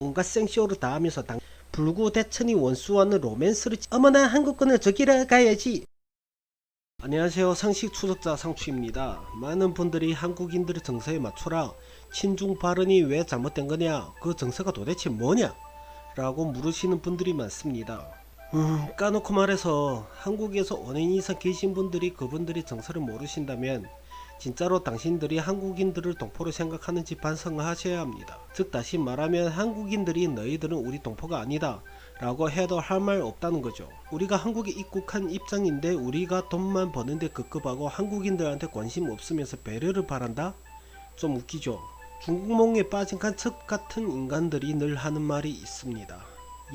온갖 생쇼를 다 하면서 불구 대천이 원수와는 로맨스를 어머나 한국군을 저기라 가야지. 안녕하세요. 상식 추적자 상추입니다. 많은 분들이 한국인들의 정서에 맞춰라 친중 발언이 왜 잘못된 거냐, 그 정서가 도대체 뭐냐 라고 물으시는 분들이 많습니다. 까놓고 말해서 한국에서 5년 이상 계신 분들이 그분들의 정서를 모르신다면 진짜로 당신들이 한국인들을 동포로 생각하는지 반성을 하셔야 합니다. 즉 다시 말하면 한국인들이 너희들은 우리 동포가 아니다 라고 해도 할 말 없다는 거죠. 우리가 한국에 입국한 입장인데 우리가 돈만 버는데 급급하고 한국인들한테 관심 없으면서 배려를 바란다? 좀 웃기죠. 중국몽에 빠진 간첩 같은 인간들이 늘 하는 말이 있습니다.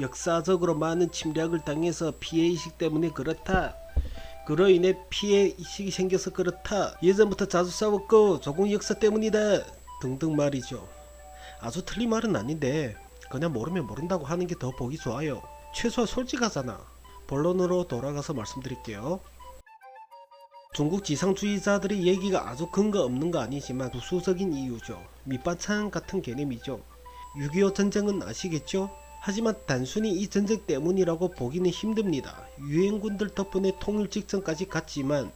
역사적으로 많은 침략을 당해서 피해의식 때문에 그렇다, 그로 인해 피해의식이 생겨서 그렇다, 예전부터 자주 싸웠고 조국 역사 때문이다 등등 말이죠. 아주 틀린 말은 아닌데 그냥 모르면 모른다고 하는 게 더 보기 좋아요. 최소한 솔직하잖아. 본론으로 돌아가서 말씀드릴게요. 중국 지상주의자들의 얘기가 아주 근거 없는 거 아니지만 부수적인 이유죠. 밑반찬 같은 개념이죠. 6.25 전쟁은 아시겠죠? 하지만 단순히 이 전쟁 때문이라고 보기는 힘듭니다. 유엔군들 덕분에 통일 직전까지 갔지만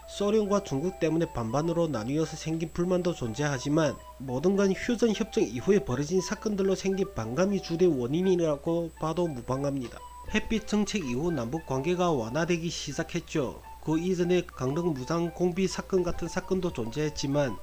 소련과 중국 때문에 반반으로 나뉘어서 생긴 불만도 존재하지만 모든 건 휴전 협정 이후에 벌어진 사건들로 생긴 반감이 주된 원인이라고 봐도 무방합니다. 햇빛 정책 이후 남북 관계가 완화되기 시작했죠. 그 이전에 강릉 무장 공비 사건 같은 사건도 존재했지만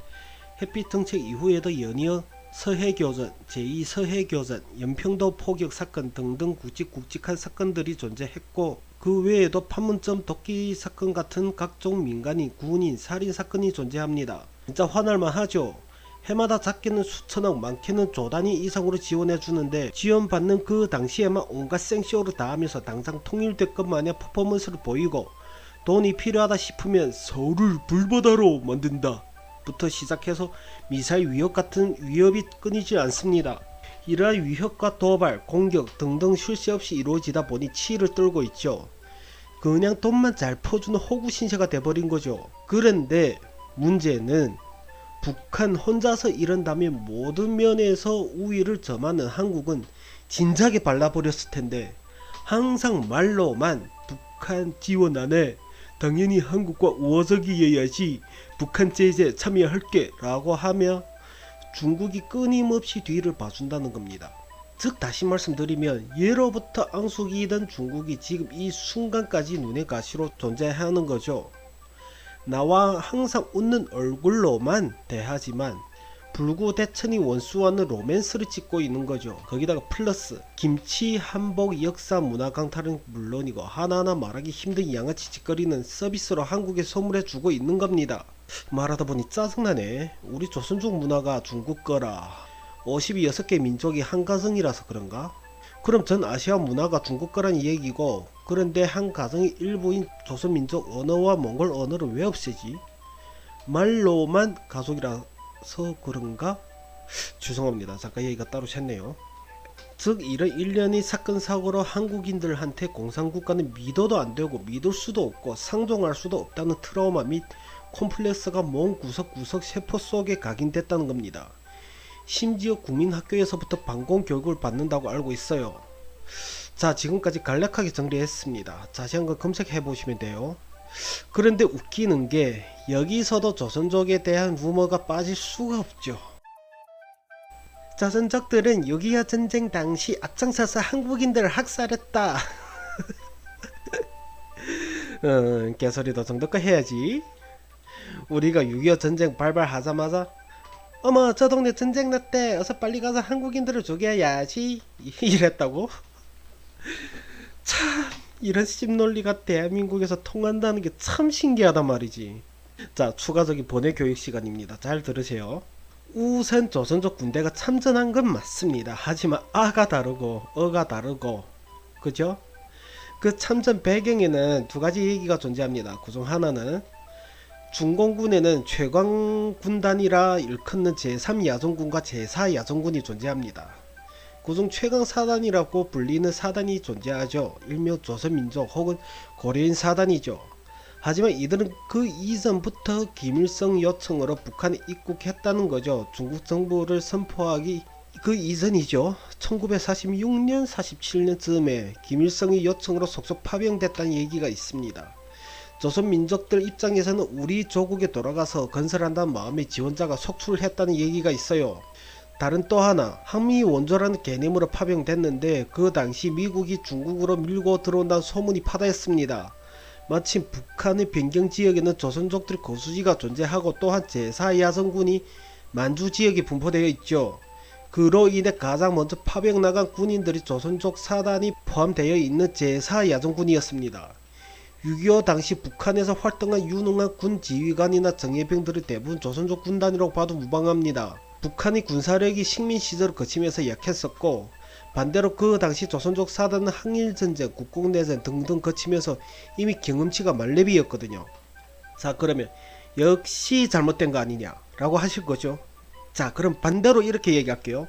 햇빛 정책 이후에도 연이어 서해교전, 제2서해교전, 연평도 포격 사건 등등 굵직굵직한 사건들이 존재했고 그 외에도 판문점 도끼 사건 같은 각종 민간인, 군인, 살인 사건이 존재합니다. 진짜 화날만 하죠. 해마다 작게는 수천억, 많게는 조 단위 이상으로 지원해주는데 지원받는 그 당시에만 온갖 생쇼를 다 하면서 당장 통일될 것 마냥 퍼포먼스를 보이고 돈이 필요하다 싶으면 서울을 불바다로 만든다 부터 시작해서 미사일 위협 같은 위협이 끊이지 않습니다. 이러한 위협과 도발, 공격 등등 쉴 새 없이 이루어지다 보니 치를 떨고 있죠. 그냥 돈만 잘 퍼주는 호구 신세가 돼버린 거죠. 그런데 문제는 북한 혼자서 이런다면 모든 면에서 우위를 점하는 한국은 진작에 발라버렸을 텐데 항상 말로만 북한 지원 안해, 당연히 한국과 우호적이어야지, 북한 제재 참여할게 라고 하며 중국이 끊임없이 뒤를 봐준다는 겁니다. 즉 다시 말씀드리면 예로부터 앙숙이던 중국이 지금 이 순간까지 눈의 가시로 존재하는 거죠. 나와 항상 웃는 얼굴로만 대하지만 불구 대천이 원수와는 로맨스를 찍고 있는 거죠. 거기다가 플러스 김치, 한복, 역사, 문화 강탈은 물론이고 하나하나 말하기 힘든 양아치 짓거리는 서비스로 한국에 선물해 주고 있는 겁니다. 말하다 보니 짜증나네. 우리 조선족 문화가 중국 거라 56개 민족이 한 가정이라서 그런가? 그럼 전 아시아 문화가 중국 거란 얘기고, 그런데 한 가정의 일부인 조선민족 언어와 몽골 언어를 왜 없애지? 말로만 가족이라서 그런가? 죄송합니다. 잠깐 얘기가 따로 샜네요. 즉 이런 일련의 사건 사고로 한국인들한테 공산국가는 믿어도 안되고 믿을 수도 없고 상종할 수도 없다는 트라우마 및 콤플렉스가 몸 구석구석 세포 속에 각인됐다는 겁니다. 심지어 국민학교에서부터 반공교육을 받는다고 알고 있어요. 자, 지금까지 간략하게 정리했습니다. 자세한 거 검색해 보시면 돼요. 그런데 웃기는 게 여기서도 조선족에 대한 루머가 빠질 수가 없죠. 조선족들은 6.25 전쟁 당시 앞장서서 한국인들을 학살했다. 개소리도 정도껏 해야지. 우리가 6.25 전쟁 발발하자마자 어머 저 동네 전쟁 났대, 어서 빨리 가서 한국인들을 죽여야지 이랬다고? 참 이런 씹논리가 대한민국에서 통한다는 게 참 신기하단 말이지. 자, 추가적인 번외 교육 시간입니다. 잘 들으세요. 우선 조선족 군대가 참전한 건 맞습니다. 하지만 아가 다르고 어가 다르고, 그죠? 그 참전 배경에는 두 가지 얘기가 존재합니다. 그중 하나는 중공군에는 최광군단이라 일컫는 제3야전군과 제4야전군이 존재합니다. 그중 최강사단이라고 불리는 사단이 존재하죠. 일명 조선민족 혹은 고려인 사단이죠. 하지만 이들은 그 이전부터 김일성 요청으로 북한에 입국했다는 거죠. 중국 정부를 선포하기 그 이전이죠. 1946년 47년쯤에 김일성이 요청으로 속속 파병됐다는 얘기가 있습니다. 조선민족들 입장에서는 우리 조국에 돌아가서 건설한다는 마음의 지원자가 속출했다는 얘기가 있어요. 다른 또 하나, 항미 원조라는 개념으로 파병됐는데 그 당시 미국이 중국으로 밀고 들어온다는 소문이 파다했습니다. 마침 북한의 변경지역에는 조선족들 거수지가 존재하고 또한 제4야전군이 만주지역에 분포되어 있죠. 그로 인해 가장 먼저 파병 나간 군인들이 조선족 사단이 포함되어 있는 제4야전군이었습니다. 6.25 당시 북한에서 활동한 유능한 군 지휘관이나 정예병들은 대부분 조선족 군단이라고 봐도 무방합니다. 북한이 군사력이 식민 시절을 거치면서 약했었고, 반대로 그 당시 조선족 사단은 항일전쟁, 국공내전 등등 거치면서 이미 경험치가 만렙이었거든요. 자, 그러면 역시 잘못된 거 아니냐 라고 하실 거죠. 자, 그럼 반대로 이렇게 얘기할게요.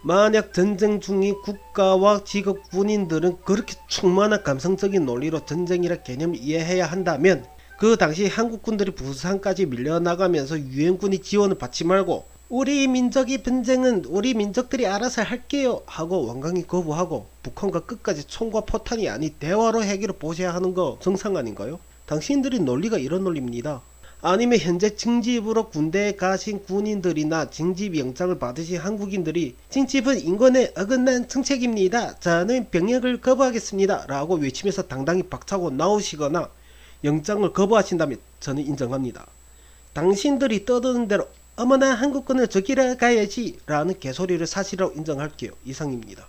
만약 전쟁 중인 국가와 직업 군인들은 그렇게 충만한 감성적인 논리로 전쟁이라 개념을 이해해야 한다면 그 당시 한국군들이 부산까지 밀려나가면서 유엔군이 지원을 받지 말고 우리 민족의 분쟁은 우리 민족들이 알아서 할게요 하고 완강히 거부하고 북한과 끝까지 총과 포탄이 아닌 대화로 해결을 보셔야 하는 거 정상 아닌가요? 당신들의 논리가 이런 논리입니다. 아니면 현재 징집으로 군대에 가신 군인들이나 징집영장을 받으신 한국인들이 징집은 인권에 어긋난 정책입니다. 저는 병역을 거부하겠습니다 라고 외치면서 당당히 박차고 나오시거나 영장을 거부하신다면 저는 인정합니다. 당신들이 떠드는 대로 어머나 한국군을 저기러 가야지 라는 개소리를 사실이라고 인정할게요. 이상입니다.